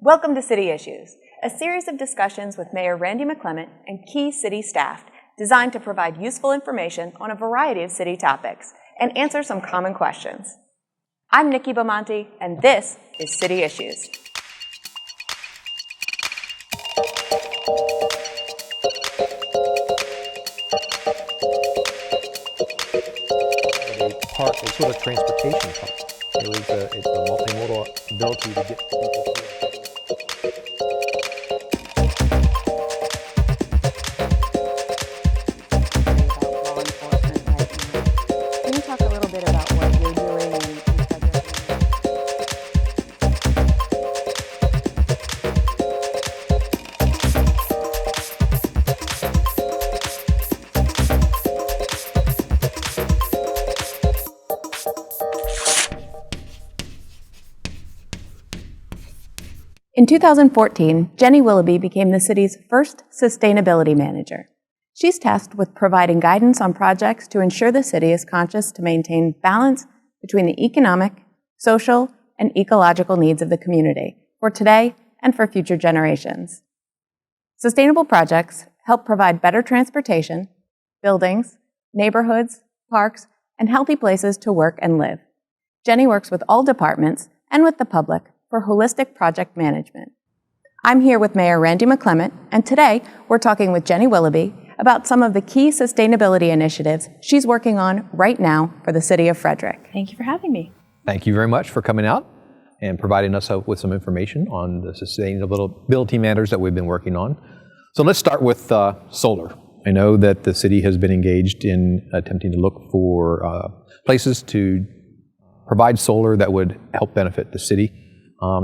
Welcome to City Issues, a series of discussions with Mayor Randy McClement and key city staff designed to provide useful information on a variety of city topics and answer some common questions. I'm Nikki Bamonti, and this is City Issues. A sort of transportation park. It's a multimodal ability to get people here. Can you talk a little bit about what you're doing in Frederick? In 2014, Jenny Willoughby became the city's first sustainability manager. She's tasked with providing guidance on projects to ensure the city is conscious to maintain balance between the economic, social, and ecological needs of the community for today and for future generations. Sustainable projects help provide better transportation, buildings, neighborhoods, parks, and healthy places to work and live. Jenny works with all departments and with the public for holistic project management. I'm here with Mayor Randy McClement, and today we're talking with Jenny Willoughby about some of the key sustainability initiatives she's working on right now for the City of Frederick. Thank you for having me. Thank you very much for coming out and providing us with some information on the sustainability matters that we've been working on. So let's start with solar. I know that the city has been engaged in attempting to look for places to provide solar that would help benefit the city.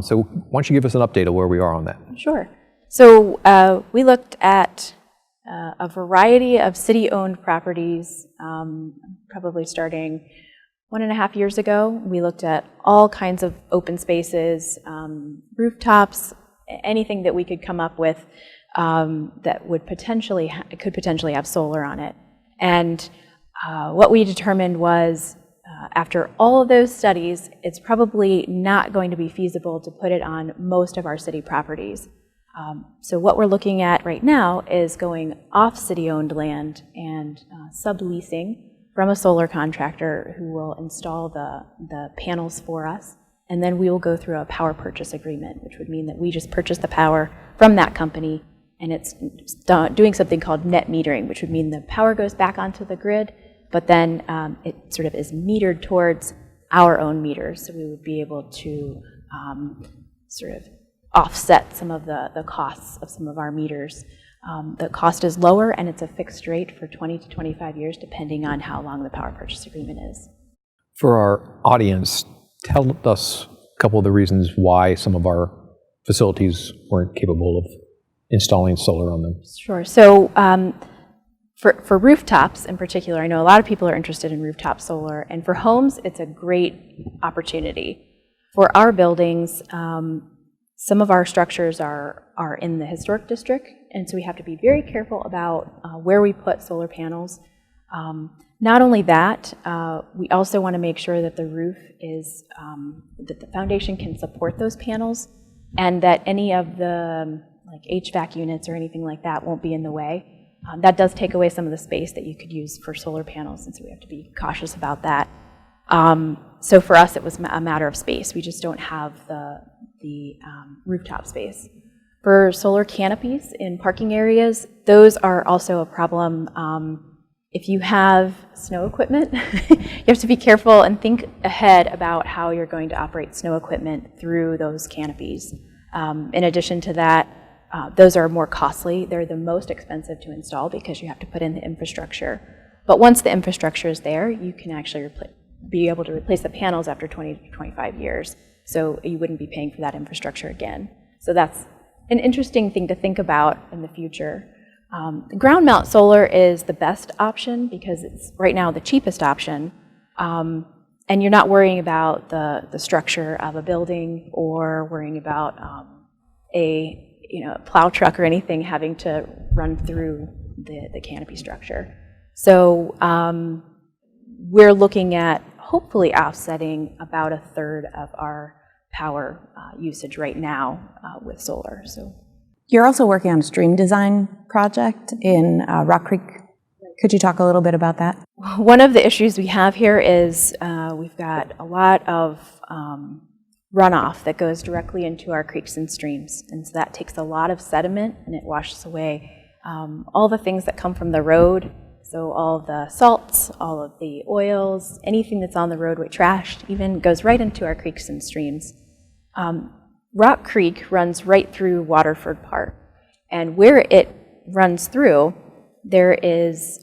So why don't you give us an update of where we are on that? Sure. So we looked at a variety of city-owned properties, probably starting 1.5 years ago. We looked at all kinds of open spaces, rooftops, anything that we could come up with that would could potentially have solar on it. And what we determined was, after all of those studies, it's probably not going to be feasible to put it on most of our city properties. So what we're looking at right now is going off city-owned land and subleasing from a solar contractor who will install the panels for us. And then we will go through a power purchase agreement, which would mean that we just purchase the power from that company, and it's doing something called net metering, which would mean the power goes back onto the grid, but then it sort of is metered towards our own meters. So we would be able to sort of offset some of the costs of some of our meters. The cost is lower, and it's a fixed rate for 20 to 25 years, depending on how long the power purchase agreement is. For our audience, tell us a couple of the reasons why some of our facilities weren't capable of installing solar on them. Sure. So for rooftops in particular, I know a lot of people are interested in rooftop solar, and for homes, it's a great opportunity. For our buildings, some of our structures are in the historic district, and so we have to be very careful about where we put solar panels. Not only that, we also want to make sure that the roof is, that the foundation can support those panels, and that any of the like HVAC units or anything like that won't be in the way. That does take away some of the space that you could use for solar panels, and so we have to be cautious about that. So for us, it was a matter of space. We just don't have the rooftop space. For solar canopies in parking areas, those are also a problem. If you have snow equipment, you have to be careful and think ahead about how you're going to operate snow equipment through those canopies. In addition to that, those are more costly. They're the most expensive to install because you have to put in the infrastructure. But once the infrastructure is there, you can actually be able to replace the panels after 20 to 25 years. So you wouldn't be paying for that infrastructure again. So that's an interesting thing to think about in the future. Ground mount solar is the best option because it's right now the cheapest option. And you're not worrying about the structure of a building or worrying about a plow truck or anything having to run through the canopy structure. So we're looking at hopefully offsetting about 1/3 of our power usage right now with solar. So You're also working on a stream design project in Rock Creek. Could you talk a little bit about that? one of the issues we have here is we've got a lot of runoff that goes directly into our creeks and streams, and so that takes a lot of sediment and it washes away all the things that come from the road. So all the salts, all of the oils, anything that's on the roadway, trash even, goes right into our creeks and streams. Rock Creek runs right through Waterford Park, and where it runs through, there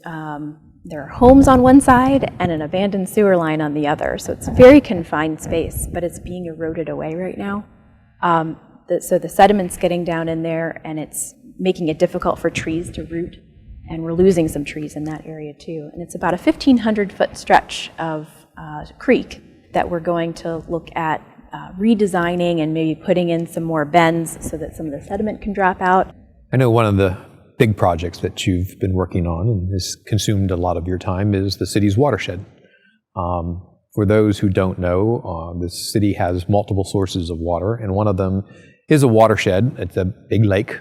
are homes on one side and an abandoned sewer line on the other. So it's a very confined space, but it's being eroded away right now. So the sediment's getting down in there, and it's making it difficult for trees to root, and we're losing some trees in that area too. And it's about a 1,500-foot stretch of creek that we're going to look at redesigning and maybe putting in some more bends so that some of the sediment can drop out. I know one of the big projects that you've been working on and has consumed a lot of your time is the city's watershed. For those who don't know, the city has multiple sources of water, and one of them is a watershed. It's a big lake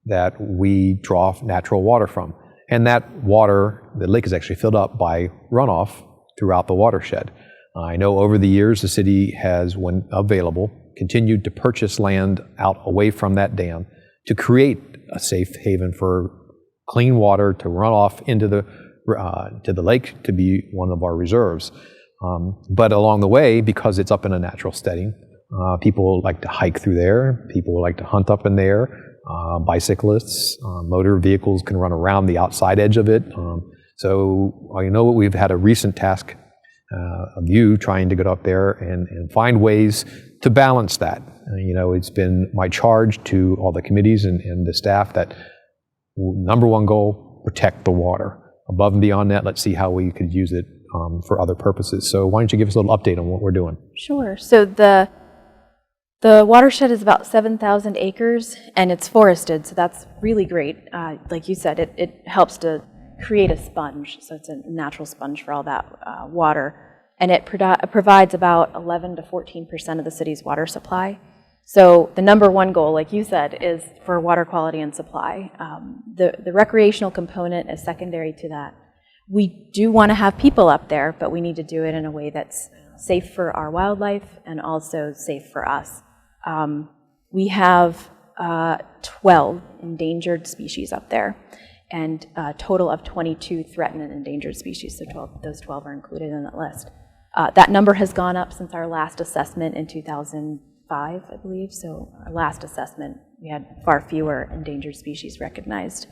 that we draw natural water from. And that water, the lake is actually filled up by runoff throughout the watershed. I know over the years the city has, when available, continued to purchase land out away from that dam to create a safe haven for clean water to run off into the lake to be one of our reserves. But along the way, because it's up in a natural setting, people like to hike through there, people like to hunt up in there, bicyclists, motor vehicles can run around the outside edge of it. So I know we've had a recent task of you trying to get up there and find ways to balance that. It's been my charge to all the committees and the staff that number one goal, protect the water. Above and beyond that, let's see how we could use it for other purposes. So why don't you give us a little update on what we're doing? Sure. So the watershed is about 7,000 acres, and it's forested, so that's really great. Like you said, it helps to create a sponge, so it's a natural sponge for all that water, and it provides about 11 to 14% of the city's water supply. So the number one goal, like you said, is for water quality and supply. The recreational component is secondary to that. We do want to have people up there, but we need to do it in a way that's safe for our wildlife and also safe for us. We have 12 endangered species up there, and a total of 22 threatened and endangered species, so those 12 are included in that list. That number has gone up since our last assessment in 2005, I believe, so our last assessment, we had far fewer endangered species recognized.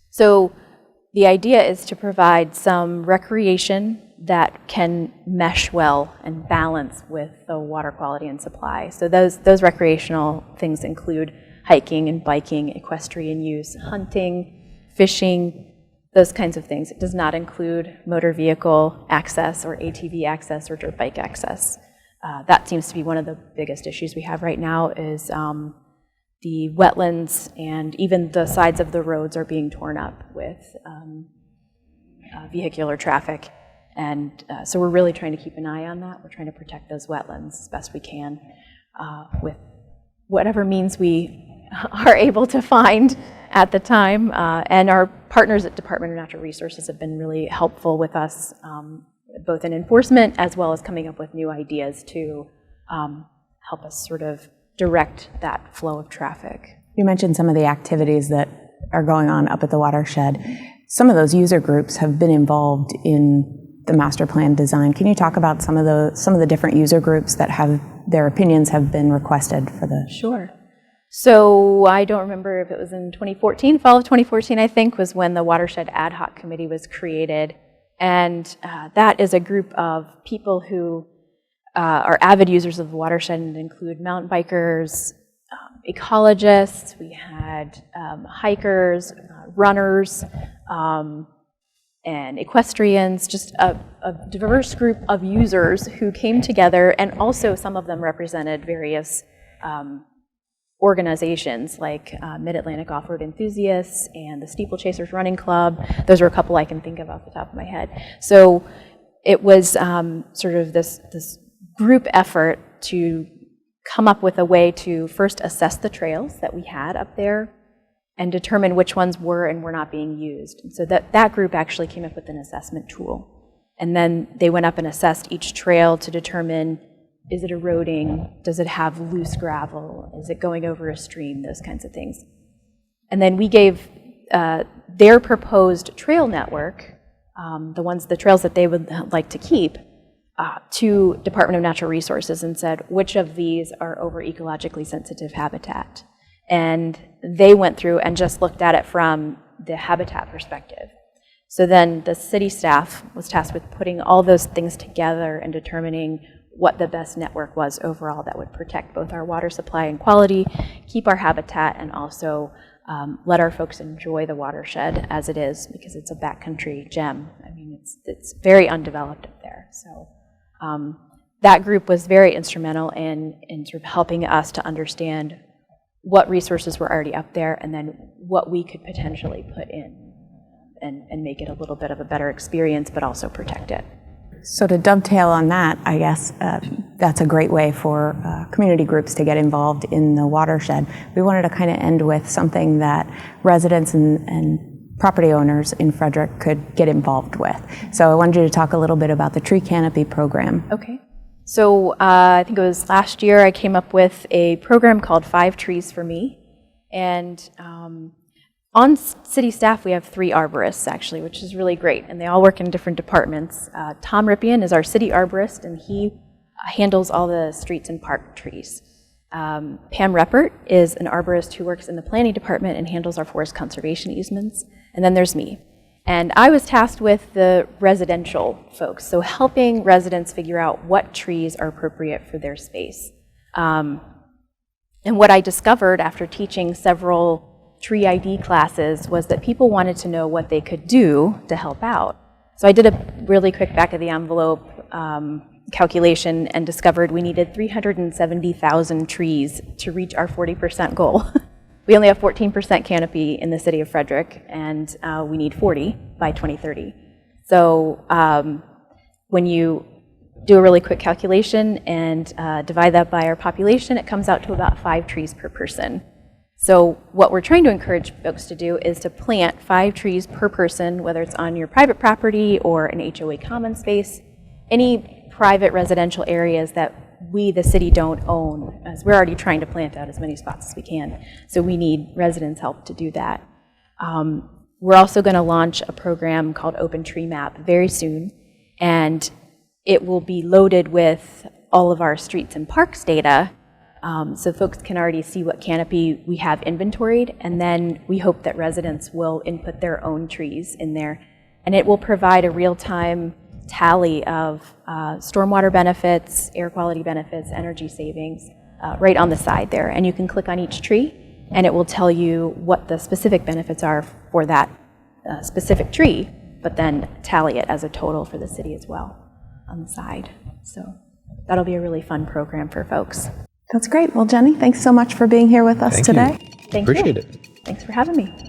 So the idea is to provide some recreation that can mesh well and balance with the water quality and supply. So those recreational things include hiking and biking, equestrian use, hunting, fishing, those kinds of things. It does not include motor vehicle access or ATV access or dirt bike access. That seems to be one of the biggest issues we have right now is the wetlands and even the sides of the roads are being torn up with vehicular traffic. And so we're really trying to keep an eye on that. We're trying to protect those wetlands as best we can with whatever means we are able to find at the time. And our partners at Department of Natural Resources have been really helpful with us, both in enforcement as well as coming up with new ideas to help us sort of direct that flow of traffic. You mentioned some of the activities that are going on up at the watershed. Some of those user groups have been involved in the master plan design. Can you talk about some of the different user groups that have their opinions have been requested for the? Sure. So I don't remember if it was in 2014, fall of 2014, I think, was when the Watershed Ad Hoc Committee was created. And that is a group of people who are avid users of the watershed and include mountain bikers, ecologists, we had hikers, runners, and equestrians, just a diverse group of users who came together, and also some of them represented various organizations like Mid-Atlantic Off-Road Enthusiasts and the Steeplechasers Running Club. Those are a couple I can think of off the top of my head. So it was sort of this group effort to come up with a way to first assess the trails that we had up there and determine which ones were and were not being used. And so that group actually came up with an assessment tool. And then they went up and assessed each trail to determine, is it eroding? Does it have loose gravel? Is it going over a stream? Those kinds of things. And then we gave their proposed trail network, the trails that they would like to keep, to Department of Natural Resources and said, which of these are over ecologically sensitive habitat? And they went through and just looked at it from the habitat perspective. So then the city staff was tasked with putting all those things together and determining what the best network was overall that would protect both our water supply and quality, keep our habitat, and also let our folks enjoy the watershed as it is, because it's a backcountry gem. I mean, it's very undeveloped up there. So that group was very instrumental in sort of helping us to understand what resources were already up there and then what we could potentially put in and make it a little bit of a better experience, but also protect it. So to dovetail on that, I guess that's a great way for community groups to get involved in the watershed. We wanted to kind of end with something that residents and property owners in Frederick could get involved with. So I wanted you to talk a little bit about the Tree Canopy program. Okay. So I think it was last year I came up with a program called 5 Trees for Me. And on city staff, we have 3 arborists, actually, which is really great. And they all work in different departments. Tom Rippian is our city arborist, and he handles all the streets and park trees. Pam Reppert is an arborist who works in the planning department and handles our forest conservation easements. And then there's me. And I was tasked with the residential folks, so helping residents figure out what trees are appropriate for their space. And what I discovered after teaching several tree ID classes was that people wanted to know what they could do to help out. So I did a really quick back of the envelope calculation and discovered we needed 370,000 trees to reach our 40% goal. We only have 14% canopy in the city of Frederick, and we need 40 by 2030. So when you do a really quick calculation and divide that by our population, it comes out to about 5 trees per person. So what we're trying to encourage folks to do is to plant 5 trees per person, whether it's on your private property or an HOA common space, any private residential areas that we, the city, don't own, as we're already trying to plant out as many spots as we can. So we need residents' help to do that. We're also going to launch a program called Open Tree Map very soon, and it will be loaded with all of our streets and parks data, so folks can already see what canopy we have inventoried, and then we hope that residents will input their own trees in there. And it will provide a real-time tally of stormwater benefits, air quality benefits, energy savings, right on the side there. And you can click on each tree, and it will tell you what the specific benefits are for that specific tree, but then tally it as a total for the city as well on the side. So that'll be a really fun program for folks. That's great. Well, Jenny, thanks so much for being here with us today. Thank you. Appreciate it. Thanks for having me.